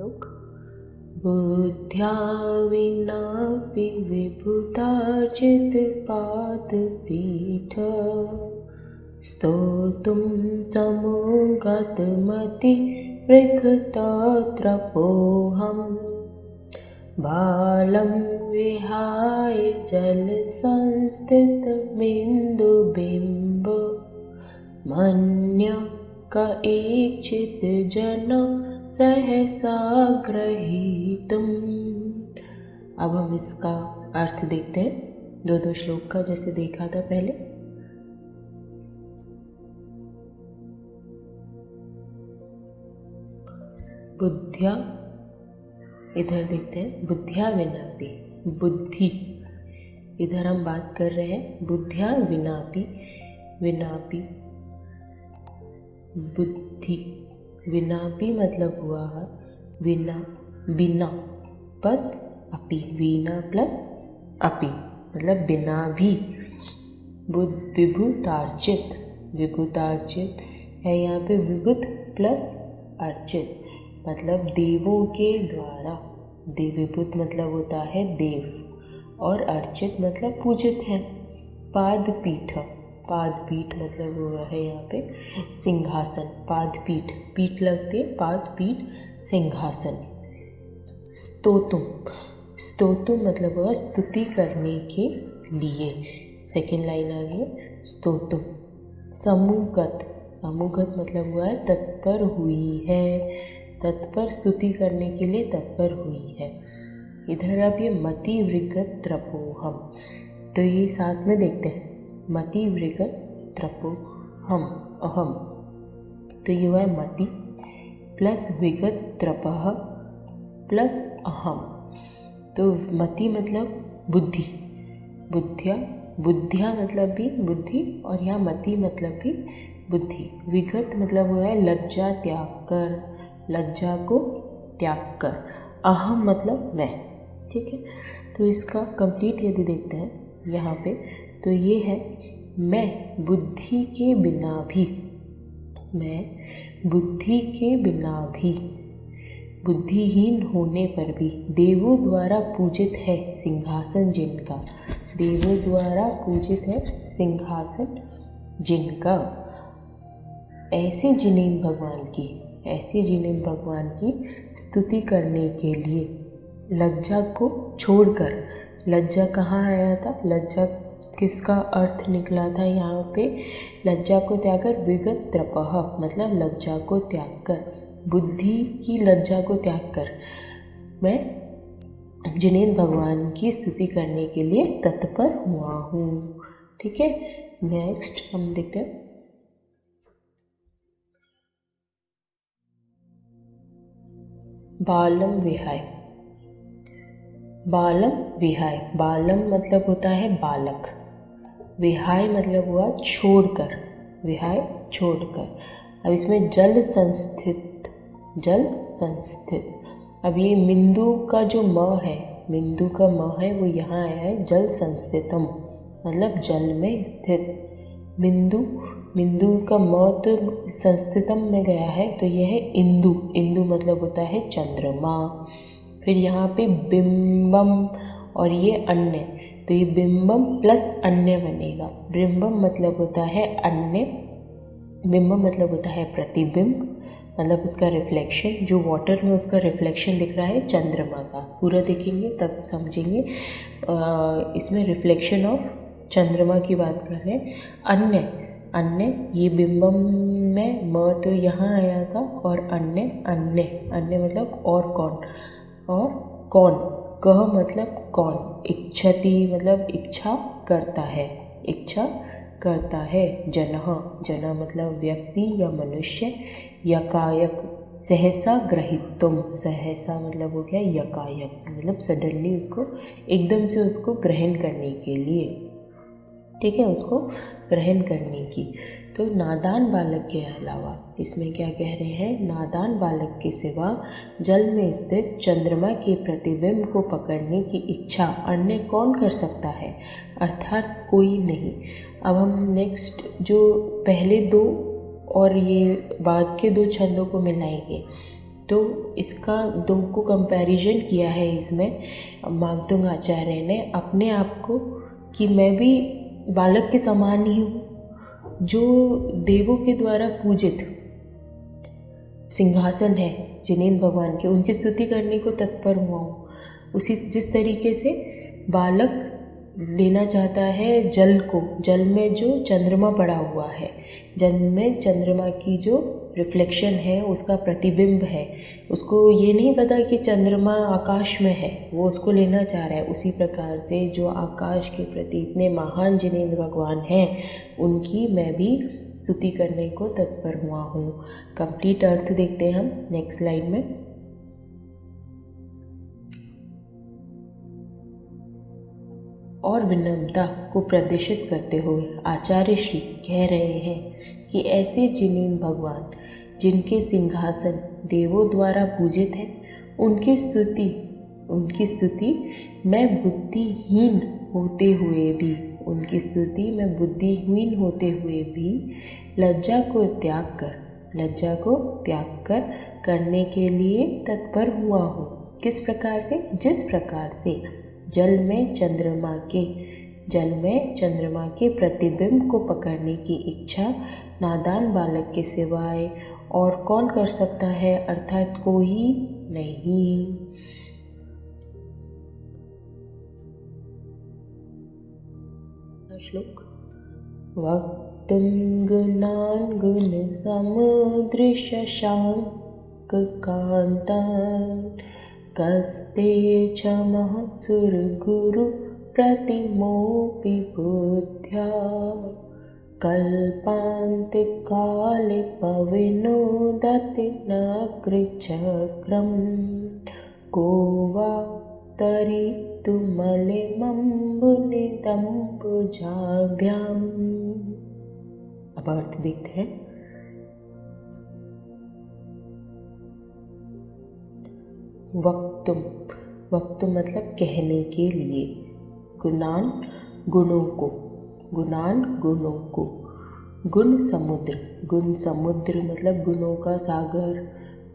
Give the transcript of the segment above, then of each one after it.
श्लोक। बुद्ध्या विनापि विभूतार्चित पादपीठ स्तोतुं समुगतमति पृथुतत्रपोऽहम् बालं विहाय जलसंस्थितबिन्दुबिम्ब मन्यः कैचित् जन सहसा ग्रहीतुम्। अब हम इसका अर्थ देखते हैं दो श्लोक का, जैसे देखा था पहले। बुद्धिया, इधर देखते हैं बुद्धिया विनापि, बुद्धि, इधर हम बात कर रहे हैं बुद्धिया विनापि, विनापि बुद्धि, विनापि मतलब हुआ है विना, बिना प्लस अपि, वीना प्लस अपि मतलब बिना भी। विभूतार्चित, विभूतार्चित है यहाँ पे, विभूत प्लस अर्चित मतलब देवों के द्वारा, विभूत मतलब होता है देव और अर्चित मतलब पूजित है। पादपीठ, पादपीठ मतलब हुआ है यहाँ पे सिंहासन, पादपीठ, पीठ लगते पादपीठ सिंहासन। स्तोतुम, स्तोतुम मतलब हुआ स्तुति करने के लिए, सेकेंड लाइन आ गई स्तोतुम। समूहगत, समूहगत मतलब हुआ है तत्पर हुई है, तत्पर स्तुति करने के लिए तत्पर हुई है। इधर अब ये मति वृगत त्रपोहम, तो ये साथ में देखते हैं मति वृगत त्रपोहम, अहम, तो ये हुआ है मति प्लस विगत त्रपः प्लस अहम। तो मति मतलब बुद्धि, बुद्धिया, बुद्धिया मतलब भी बुद्धि और यहाँ मति मतलब भी बुद्धि। विगत मतलब हुआ है लज्जा त्याग कर, लज्जा को त्याग कर। अहम मतलब मैं, ठीक है। तो इसका कंप्लीट यदि देखते हैं यहाँ पे, तो ये है मैं बुद्धि के बिना भी, मैं बुद्धि के बिना भी, बुद्धिहीन होने पर भी देवों द्वारा पूजित है सिंहासन जिनका, देवों द्वारा पूजित है सिंहासन जिनका। ऐसे जिनेन्द्र भगवान की, ऐसे जिनेन्द्र भगवान की स्तुति करने के लिए लज्जा को छोड़कर, लज्जा कहाँ आया था, लज्जा किसका अर्थ निकला था यहाँ पे, लज्जा को त्याग कर, विगत त्रपः मतलब लज्जा को त्याग कर, बुद्धि की लज्जा को त्याग कर मैं जिनेन्द्र भगवान की स्तुति करने के लिए तत्पर हुआ हूँ, ठीक है। नेक्स्ट हम देखते हैं बालम विहाय, बालम विहाय, बालम मतलब होता है बालक, विहाय मतलब हुआ छोड़कर, विहाय छोड़कर। अब इसमें जल संस्थित, जल संस्थित, अब ये बिंदु का जो म है, बिंदु का म है वो यहाँ आया है जल संस्थितम मतलब जल में स्थित। बिंदु, बिंदु का म तो संस्थितम में गया है, तो यह है इंदु, इंदु मतलब होता है चंद्रमा। फिर यहाँ पे बिंबम और ये अन्य, तो ये बिंबम प्लस अन्य बनेगा। बिंबम मतलब होता है अन्य, बिंबम मतलब होता है प्रतिबिंब, मतलब उसका रिफ्लेक्शन, जो वाटर में उसका रिफ्लेक्शन दिख रहा है चंद्रमा का। पूरा देखेंगे तब समझेंगे। इसमें रिफ्लेक्शन ऑफ चंद्रमा की बात कर रहे हैं। अन्य, अन्य ये बिंबम में म तो यहाँ आया था, और अन्य, अन्य, अन्य मतलब और कौन, और कौन, कह मतलब कौन, इच्छति मतलब इच्छा करता है, इच्छा करता है। जनः, जनः मतलब व्यक्ति या मनुष्य। यकायक सहसा ग्रहीतुम, सहसा मतलब हो गया यकायक मतलब सडनली उसको, एकदम से उसको ग्रहण करने के लिए, ठीक है, उसको ग्रहण करने की। तो नादान बालक के अलावा इसमें क्या कह रहे हैं, नादान बालक के सिवा जल में स्थित चंद्रमा के प्रतिबिंब को पकड़ने की इच्छा अन्य कौन कर सकता है, अर्थात कोई नहीं। अब हम नेक्स्ट जो पहले दो और ये बाद के दो छंदों को मिलाएंगे, तो इसका दो को कंपैरिजन किया है इसमें मागधुंग आचार्य ने अपने आप को कि मैं भी बालक के समान ही हूँ, जो देवों के द्वारा पूजित सिंहासन है जिनेंद्र भगवान के, उनकी स्तुति करने को तत्पर हुआ हूँ। उसी जिस तरीके से बालक लेना चाहता है जल को, जल में जो चंद्रमा पड़ा हुआ है, जल में चंद्रमा की जो रिफ्लेक्शन है, उसका प्रतिबिंब है, उसको ये नहीं पता कि चंद्रमा आकाश में है, वो उसको लेना चाह रहा है। उसी प्रकार से जो आकाश के प्रति इतने महान जिनेंद्र भगवान हैं, उनकी मैं भी स्तुति करने को तत्पर हुआ हूँ। कंप्लीट अर्थ देखते हैं हम नेक्स्ट स्लाइड में। और विनम्रता को प्रदर्शित करते हुए आचार्य श्री कह रहे हैं कि ऐसे जिनेंद्र भगवान जिनके सिंहासन देवों द्वारा पूजित है, उनकी स्तुति मैं बुद्धिहीन होते हुए भी लज्जा को त्याग कर करने के लिए तत्पर हुआ हूँ। किस प्रकार से? जिस प्रकार से जल में चंद्रमा के प्रतिबिंब को पकड़ने की इच्छा नादान बालक के सिवाय और कौन कर सकता है, अर्थात कोई नहीं। श्लोक वक्तुं गुणान् गुण समुद्र शशांक कांतान् कस्ते क्षमः सुरगुरु प्रतिमोऽपि बुद्ध्या कल्पान्तिकाले पविनोदति नकृचक्रम् को वा तरितुमलिमम्बुनिदम्बुजाभ्याम्। अब अर्थ देखते हैं। वक्तुम मतलब कहने के लिए, गुणान गुणों को, गुण समुद्र मतलब गुणों का सागर,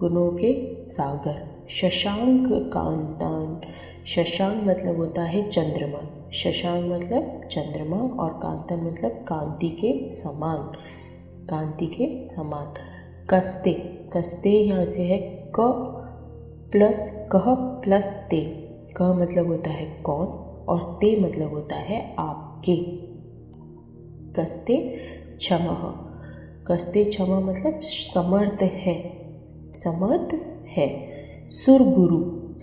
गुणों के सागर। शशांक कांतान, शशांक मतलब होता है चंद्रमा, शशांक मतलब चंद्रमा और कांतान मतलब कांति के समान। कस्ते यहाँ से है कह प्लस ते, कह मतलब होता है कौन और ते मतलब होता है आपके। कस्ते क्षमा मतलब समर्थ है।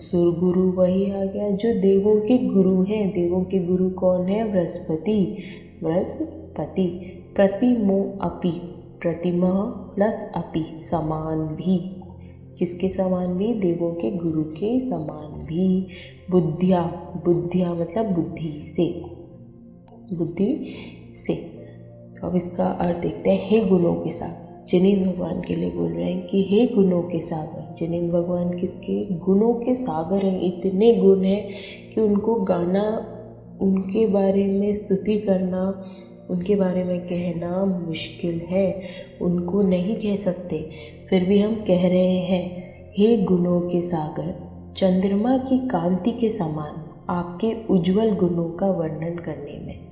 सुरगुरु वही आ गया जो देवों के गुरु हैं। देवों के गुरु कौन है? बृहस्पति। प्रतिमा प्लस अपि समान भी, किसके समान भी? देवों के गुरु के समान भी। बुद्धिया मतलब बुद्धि से। अब इसका अर्थ देखते हैं। हे गुणों के सागर, जिनेंद्र भगवान के लिए बोल रहे हैं कि हे गुणों के सागर। जिनेंद्र भगवान किसके? गुणों के सागर हैं। इतने गुण हैं कि उनको गाना, उनके बारे में स्तुति करना, उनके बारे में कहना मुश्किल है, उनको नहीं कह सकते, फिर भी हम कह रहे हैं। हे गुणों के सागर, चंद्रमा की कांति के समान आपके उज्जवल गुणों का वर्णन करने में,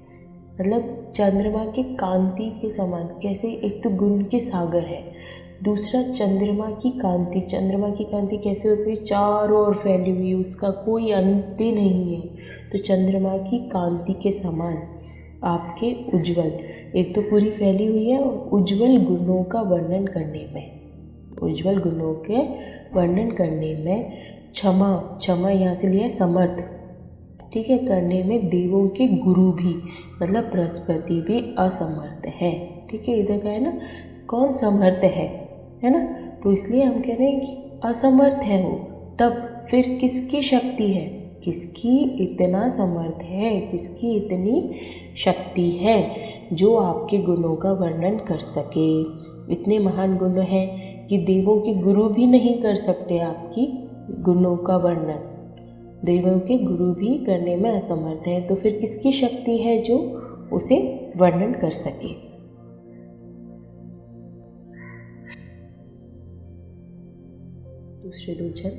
मतलब चंद्रमा की कांति के समान कैसे? एक तो गुण के सागर है, दूसरा चंद्रमा की कांति कैसे होती है? चारों ओर फैली हुई, उसका कोई अंत नहीं है। तो चंद्रमा की कांति के समान आपके उज्जवल, एक तो पूरी फैली हुई है, और उज्जवल गुणों का वर्णन करने में क्षमा यहाँ से लिया समर्थ, ठीक है, करने में देवों के गुरु भी मतलब बृहस्पति भी असमर्थ है। ठीक है, इधर का है ना, कौन समर्थ है ना, तो इसलिए हम कह रहे हैं कि असमर्थ है वो। तब फिर किसकी शक्ति है? किसकी इतना समर्थ है, किसकी इतनी शक्ति है जो आपके गुणों का वर्णन कर सके? इतने महान गुण हैं कि देवों के गुरु भी नहीं कर सकते आपकी गुणों का वर्णन, देवों के गुरु भी करने में असमर्थ हैं, तो फिर किसकी शक्ति है जो उसे वर्णन कर सके? दूसरे 2 छंद।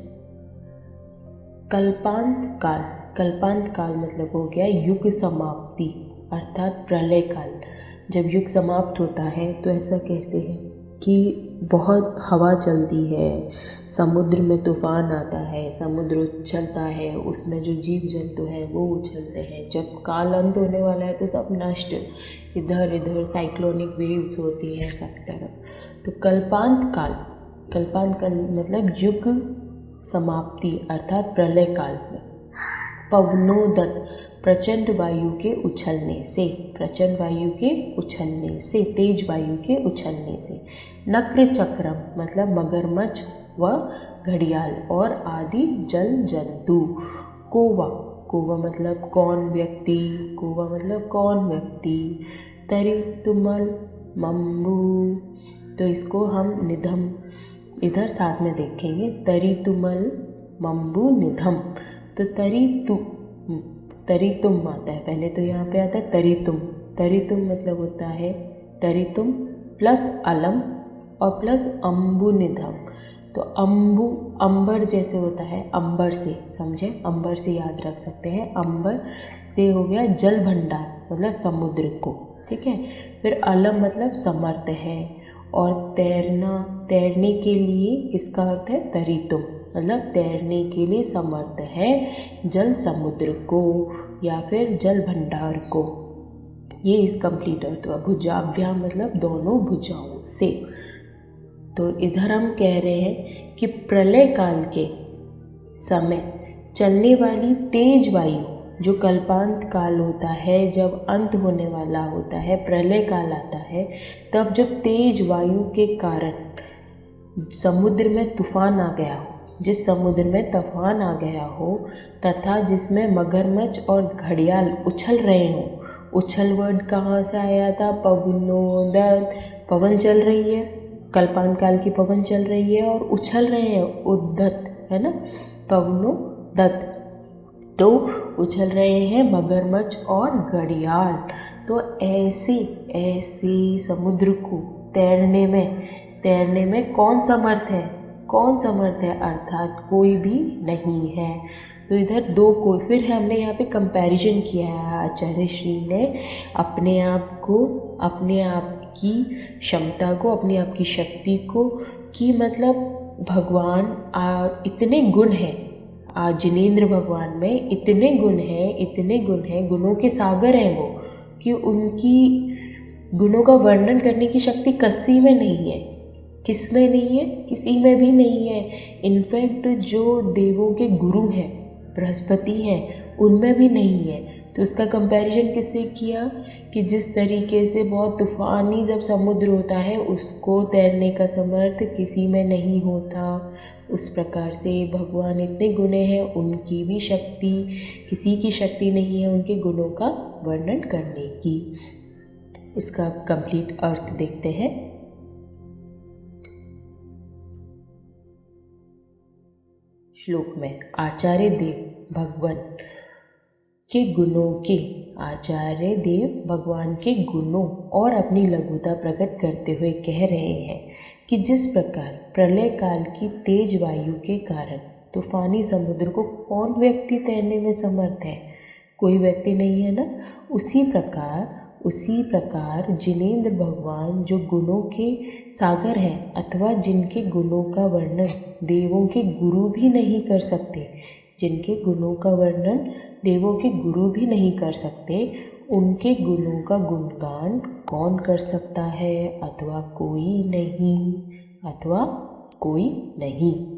कल्पांत काल, कल्पांत काल मतलब हो गया युग समाप्ति अर्थात प्रलय काल। जब युग समाप्त होता है तो ऐसा कहते हैं कि बहुत हवा चलती है, समुद्र में तूफान आता है, समुद्र उछलता है, उसमें जो जीव जंतु हैं वो उछलते हैं। जब काल अंत होने वाला है तो सब नष्ट, इधर इधर साइक्लोनिक वेव्स होती हैं सब तरफ। तो कल्पांत काल, कल्पांत काल मतलब युग समाप्ति अर्थात प्रलय काल में। पवनोदत प्रचंड वायु के उछलने से, प्रचंड वायु के उछलने से, तेज वायु के उछलने से। नक्र चक्रम मतलब मगरमच्छ व घड़ियाल और आदि जल जंतु। कोवा, कोवा मतलब कौन व्यक्ति, कोवा मतलब कौन व्यक्ति। तरितुमल मम्बू, तो इसको हम निधम इधर साथ में देखेंगे। तरितुमल मम्बू निधम, तो तरितुम आता है पहले, तो यहाँ पे आता है तरितुम। तरितुम मतलब होता है तरितुम प्लस अलम और प्लस अम्बु निधम। तो अम्बु अंबर जैसे होता है, अंबर से समझे, अंबर से याद रख सकते हैं। अंबर से हो गया जल भंडार मतलब समुद्र को, ठीक है। फिर अलम मतलब समर्थ है, और तैरना, तैरने के लिए किसका अर्थ है तरितुम, मतलब तैरने के लिए समर्थ है जल समुद्र को या फिर जल भंडार को। ये इस कंप्लीट अर्थ हुआ। भुजाभ्याम मतलब दोनों भुजाओं से। तो इधर हम कह रहे हैं कि प्रलय काल के समय चलने वाली तेज वायु, जो कल्पांत काल होता है, जब अंत होने वाला होता है, प्रलय काल आता है, तब जब तेज वायु के कारण समुद्र में तूफान आ गया हो, जिस समुद्र में तूफान आ गया हो तथा जिसमें मगरमच्छ और घड़ियाल उछल रहे हों। उछल वर्ड कहाँ से आया था, पवनोदत, पवन चल रही है, कल्पांत काल की पवन चल रही है और उछल रहे हैं, उद्दत है ना, पवनोदत, तो उछल रहे हैं मगरमच्छ और घड़ियाल। तो ऐसे समुद्र को तैरने में कौन समर्थ है, कौन समर्थ है, अर्थात कोई भी नहीं है। तो इधर दो को फिर हमने यहाँ पे कंपैरिजन किया है। आचार्य श्री ने अपने आप को, अपने आप की क्षमता को, अपने आप की शक्ति को, कि मतलब भगवान इतने गुण हैं, जिनेंद्र भगवान में इतने गुण हैं, गुणों के सागर हैं वो, कि उनकी गुणों का वर्णन करने की शक्ति किसी में नहीं है। किस में नहीं है, किसी में भी नहीं है। इनफैक्ट जो देवों के गुरु हैं, बृहस्पति हैं, उनमें भी नहीं है। तो उसका कंपैरिजन किससे किया कि जिस तरीके से बहुत तूफानी जब समुद्र होता है उसको तैरने का समर्थ किसी में नहीं होता, उस प्रकार से भगवान इतने गुणे हैं, उनकी भी शक्ति, किसी की शक्ति नहीं है उनके गुणों का वर्णन करने की। इसका कंप्लीट अर्थ देखते हैं। श्लोक में आचार्य देव भगवान के गुणों के, आचार्य देव भगवान के गुणों और अपनी लघुता प्रकट करते हुए कह रहे हैं कि जिस प्रकार प्रलय काल की तेज वायु के कारण तूफानी समुद्र को कौन व्यक्ति तैरने में समर्थ है, कोई व्यक्ति नहीं है ना। उसी प्रकार जिनेंद्र भगवान जो गुणों के सागर हैं, अथवा जिनके गुणों का वर्णन देवों के गुरु भी नहीं कर सकते, जिनके गुणों का वर्णन देवों के गुरु भी नहीं कर सकते, उनके गुणों का गुणगान कौन कर सकता है, अथवा कोई नहीं।